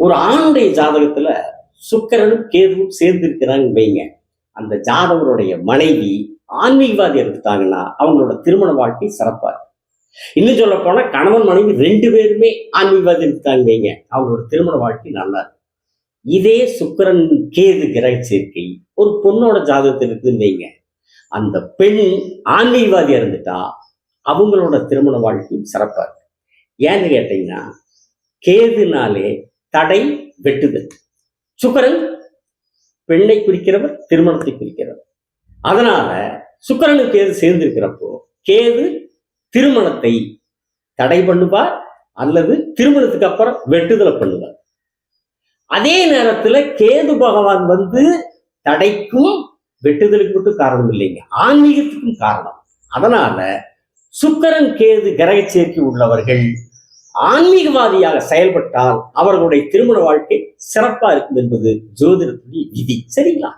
ஒரு ஆணுடைய ஜாதகத்துல சுக்கிரனும் கேதுவும் சேர்ந்து இருக்கிறாங்கன்னு வைங்க, அந்த ஜாதகருடைய மனைவி ஆன்மீகவாதி எடுத்துட்டாங்கன்னா அவங்களோட திருமண வாழ்க்கை சிறப்பா இருக்கும். இன்னும் சொல்ல போனா கணவன் மனைவி 2 பேருமே ஆன்மீகவாதி எடுத்துட்டாங்க வைங்க, அவங்களோட திருமண வாழ்க்கை நல்லா இருக்கும். இதே சுக்கிரன் கேது கிரக சேர்க்கை ஒரு பொண்ணோட ஜாதகத்தில் இருக்குதுன்னு வைங்க, அந்த பெண் ஆன்மீகவாதியா இருந்துட்டா அவங்களோட திருமண வாழ்க்கையும் சிறப்பா இருக்கு. ஏன்னு கேட்டீங்கன்னா, கேதுனாலே தடை, வெட்டுதல். சுக்கிரன் பெண்ணை குறிக்கிறவர், திருமணத்தை குறிக்கிறவர். அதனால சுக்கிரனும் கேது சேர்ந்து இருக்கிறப்போ கேது திருமணத்தை தடை பண்ணுவார் அல்லது திருமணத்துக்கு அப்புறம் வெட்டுதலை பண்ணுவார். அதே நேரத்துல கேது பகவான் தடைக்கும் வெட்டுதலுக்கு மட்டும் காரணம் இல்லைங்க, ஆன்மீகத்துக்கும் காரணம். அதனால சுக்கிரன் கேது கிரக சேர்க்கை உள்ளவர்கள் ஆன்மீகவாதியாக செயல்பட்டால் அவர்களுடைய திருமண வாழ்க்கை சிறப்பா இருக்கும் என்பது ஜோதிடத்துடைய விதி. சரிங்களா?